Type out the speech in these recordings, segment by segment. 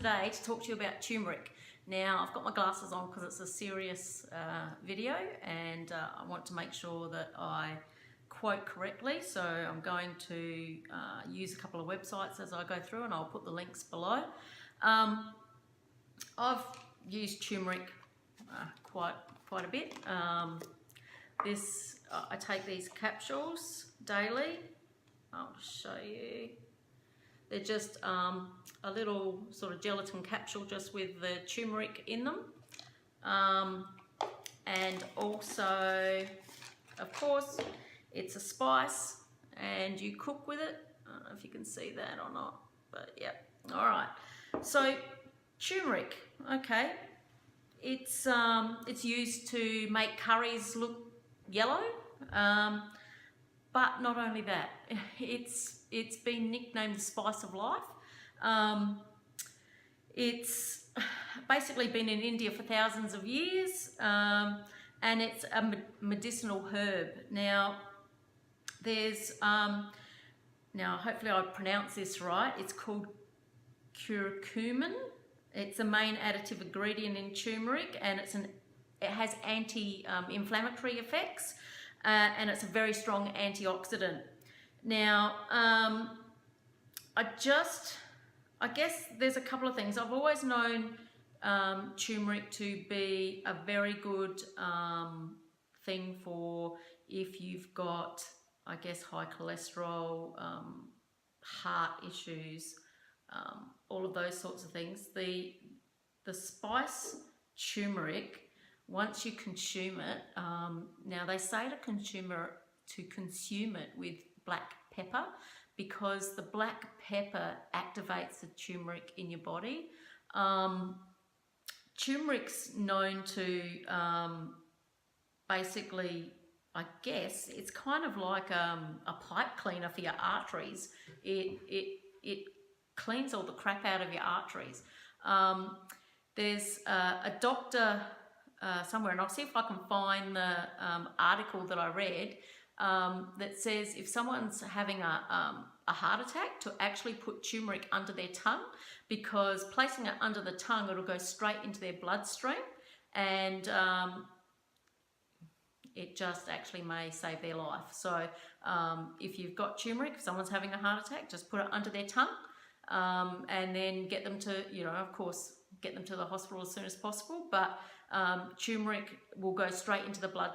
Today to talk to you about turmeric. Now I've got my glasses on because it's a serious video and I want to make sure that I quote correctly, so I'm going to use a couple of websites as I go through and I'll put the links below. I've used turmeric quite a bit. I take these capsules daily. I'll show you. They're just a little sort of gelatin capsule just with the turmeric in them. And also, of course, it's a spice and you cook with it. I don't know if you can see that or not, but yeah. All right. So turmeric, okay. It's used to make curries look yellow. But not only that, it's been nicknamed the spice of life. It's basically been in India for thousands of years, and it's a medicinal herb. Now, there's now hopefully I pronounce this right. It's called curcumin. It's the main additive ingredient in turmeric, and it has anti-inflammatory effects. And it's a very strong antioxidant. Now, I guess there's a couple of things. I've always known turmeric to be a very good thing for if you've got, I guess, high cholesterol, heart issues, all of those sorts of things. The spice turmeric, once you consume it, now they say to consume it with black pepper because the black pepper activates the turmeric in your body. Turmeric's known to basically, I guess, it's kind of like a pipe cleaner for your arteries. It cleans all the crap out of your arteries. There's a doctor somewhere, and I'll see if I can find the article that I read that says if someone's having a heart attack, to actually put turmeric under their tongue, because placing it under the tongue, it'll go straight into their bloodstream, and it just actually may save their life. So if you've got turmeric, if someone's having a heart attack, just put it under their tongue, and then get them to, of course, get them to the hospital as soon as possible. But turmeric will go straight into the blood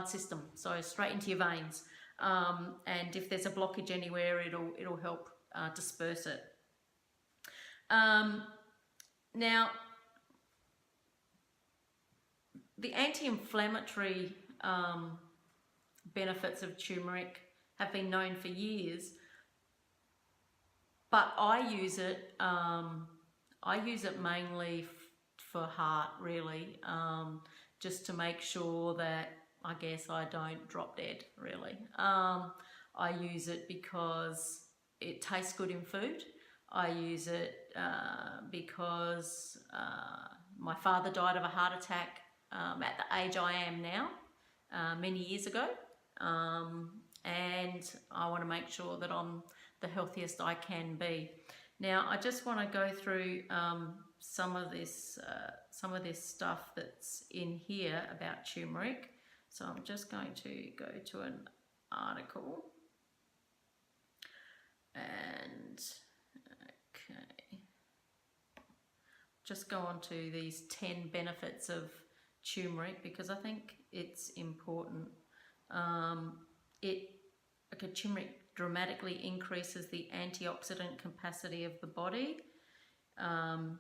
system, so straight into your veins. And if there's a blockage anywhere, it'll help disperse it. Now, the anti-inflammatory benefits of turmeric have been known for years, but I use it mainly for heart, really, just to make sure that, I guess, I don't drop dead, really. I use it because it tastes good in food. I use it because my father died of a heart attack at the age I am now, many years ago, and I want to make sure that I'm the healthiest I can be. Now, I just want to go through some of this stuff that's in here about turmeric. So I'm just going to go to an article, and okay, just go on to these 10 benefits of turmeric because I think it's important. Turmeric dramatically increases the antioxidant capacity of the body. I'm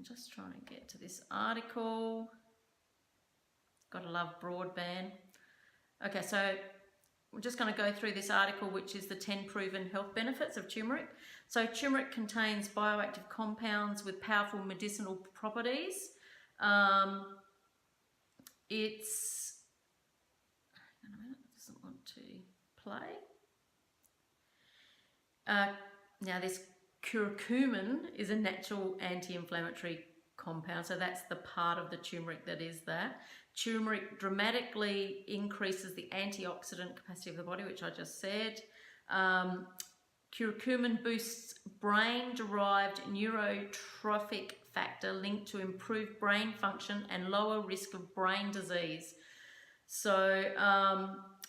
just trying to get to this article. Gotta love broadband. Okay, so we're just going to go through this article, which is the 10 proven health benefits of turmeric. So turmeric contains bioactive compounds with powerful medicinal properties. It's, hang on a minute, it doesn't want to play. Now, this curcumin is a natural anti-inflammatory compound, so that's the part of the turmeric that is that. Turmeric dramatically increases the antioxidant capacity of the body, which I just said. Curcumin boosts brain-derived neurotrophic factor linked to improved brain function and lower risk of brain disease. So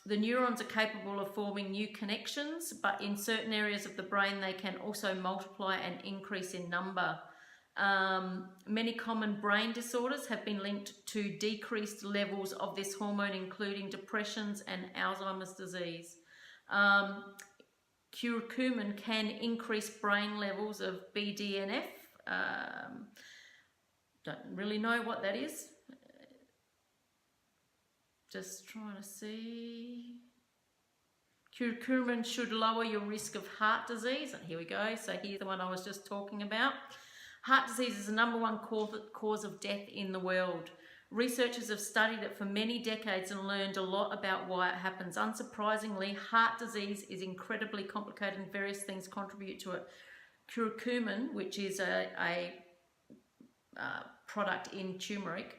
the neurons are capable of forming new connections, but in certain areas of the brain they can also multiply and increase in number. Many common brain disorders have been linked to decreased levels of this hormone, including depressions and Alzheimer's disease. Curcumin can increase brain levels of BDNF. Don't really know what that is. Just trying to see. Curcumin should lower your risk of heart disease. And here we go. So here's the one I was just talking about. Heart disease is the #1 cause of death in the world. Researchers have studied it for many decades and learned a lot about why it happens. Unsurprisingly, heart disease is incredibly complicated and various things contribute to it. Curcumin, which is a product in turmeric,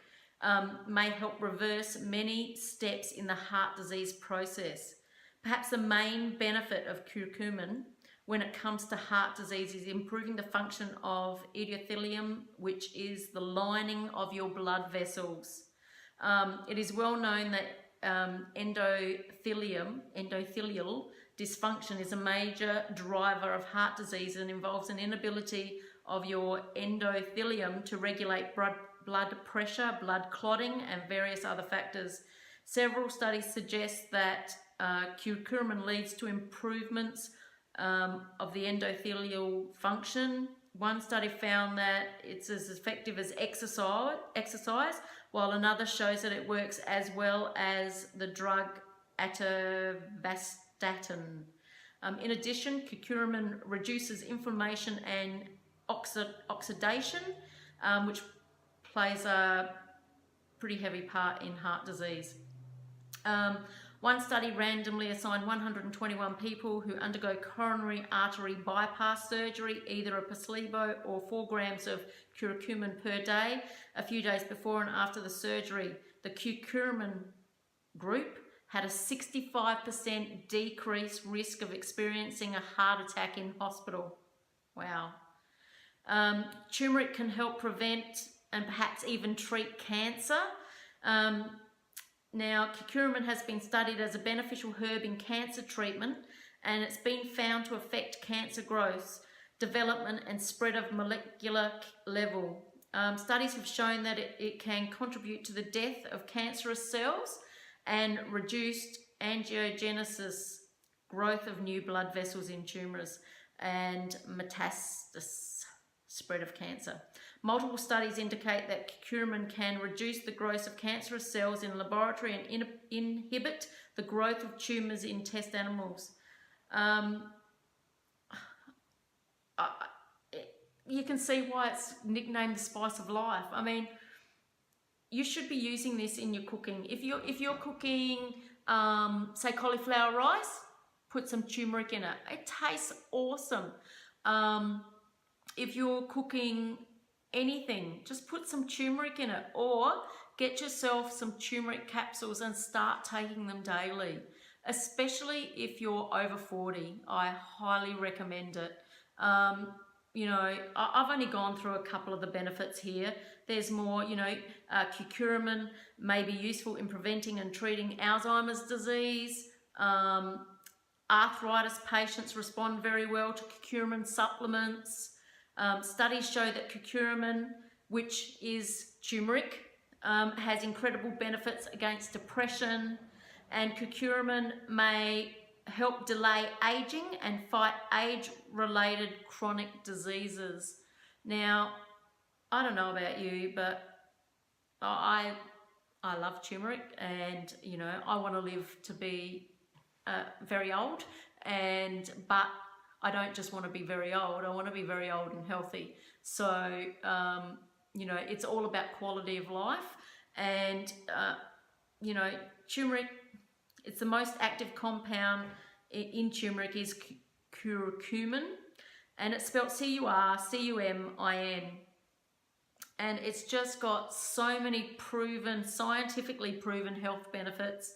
may help reverse many steps in the heart disease process. Perhaps the main benefit of curcumin when it comes to heart disease is improving the function of endothelium, which is the lining of your blood vessels. It is well known that endothelial dysfunction is a major driver of heart disease and involves an inability of your endothelium to regulate blood pressure, blood clotting, and various other factors. Several studies suggest that curcumin leads to improvements of the endothelial function. One study found that it's as effective as exercise, while another shows that it works as well as the drug atorvastatin. In addition, curcumin reduces inflammation and oxidation, which plays a pretty heavy part in heart disease. One study randomly assigned 121 people who undergo coronary artery bypass surgery, either a placebo or 4 grams of curcumin per day, a few days before and after the surgery. The curcumin group had a 65% decreased risk of experiencing a heart attack in hospital. Wow. Turmeric can help prevent and perhaps even treat cancer. Now, curcumin has been studied as a beneficial herb in cancer treatment, and it's been found to affect cancer growth, development, and spread of molecular level. Studies have shown that it can contribute to the death of cancerous cells and reduced angiogenesis, growth of new blood vessels in tumours, and metastasis, spread of cancer. Multiple studies indicate that curcumin can reduce the growth of cancerous cells in laboratory and inhibit the growth of tumours in test animals. You can see why it's nicknamed the spice of life. I mean, you should be using this in your cooking. If you're cooking, say, cauliflower rice, put some turmeric in it. It tastes awesome. If you're cooking anything, just put some turmeric in it, or get yourself some turmeric capsules and start taking them daily, especially if you're over 40. I highly recommend it. You know, I've only gone through a couple of the benefits here. There's more, you know, curcumin may be useful in preventing and treating Alzheimer's disease. Arthritis patients respond very well to curcumin supplements. Studies show that curcumin, which is turmeric, has incredible benefits against depression, and curcumin may help delay aging and fight age-related chronic diseases. Now, I don't know about you, but I love turmeric, and you know, I want to live to be very old, but I don't just want to be very old, I want to be very old and healthy. So, you know, it's all about quality of life. And, you know, turmeric, it's the most active compound in turmeric is curcumin, and it's spelled C-U-R-C-U-M-I-N. And it's just got so many scientifically proven health benefits.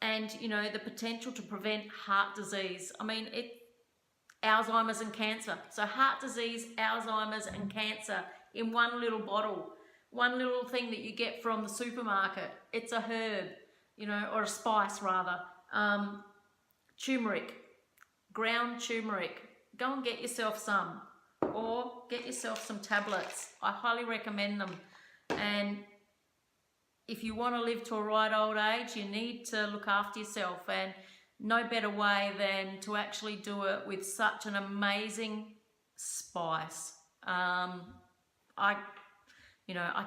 And, you know, the potential to prevent heart disease. I mean, Alzheimer's and cancer. So heart disease, Alzheimer's and cancer in one little bottle. One little thing that you get from the supermarket. It's a herb, you know, or a spice rather. Turmeric, ground turmeric. Go and get yourself some, or get yourself some tablets. I highly recommend them. And if you want to live to a right old age, you need to look after yourself, and no better way than to actually do it with such an amazing spice. I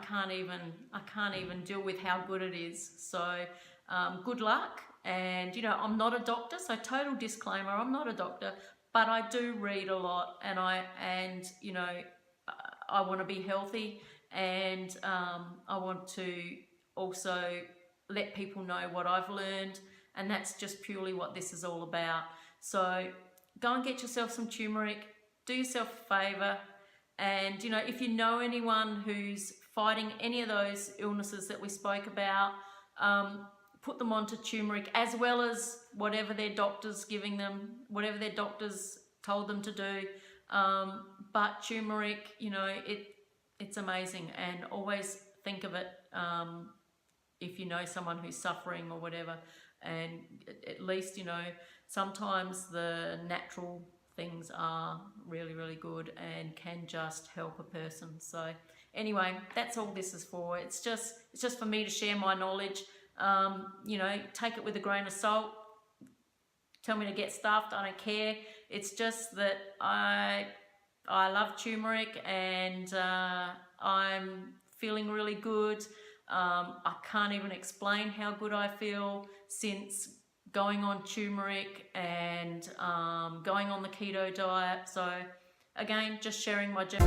can't even deal with how good it is. So good luck. And you know, I'm not a doctor, so total disclaimer, I'm not a doctor, but I do read a lot, and I want to be healthy, and I want to also let people know what I've learned, and that's just purely what this is all about. So go and get yourself some turmeric, do yourself a favor, and you know, if you know anyone who's fighting any of those illnesses that we spoke about, put them onto turmeric, as well as whatever their doctor's giving them, whatever their doctors told them to do. But turmeric, you know, it's amazing, and always think of it if you know someone who's suffering or whatever. And at least, you know, sometimes the natural things are really, really good and can just help a person. So anyway, that's all this is for. It's just for me to share my knowledge. You know, take it with a grain of salt. Tell me to get stuffed, I don't care. It's just that I love turmeric, and I'm feeling really good. I can't even explain how good I feel since going on turmeric and going on the keto diet. So again, just sharing my journey.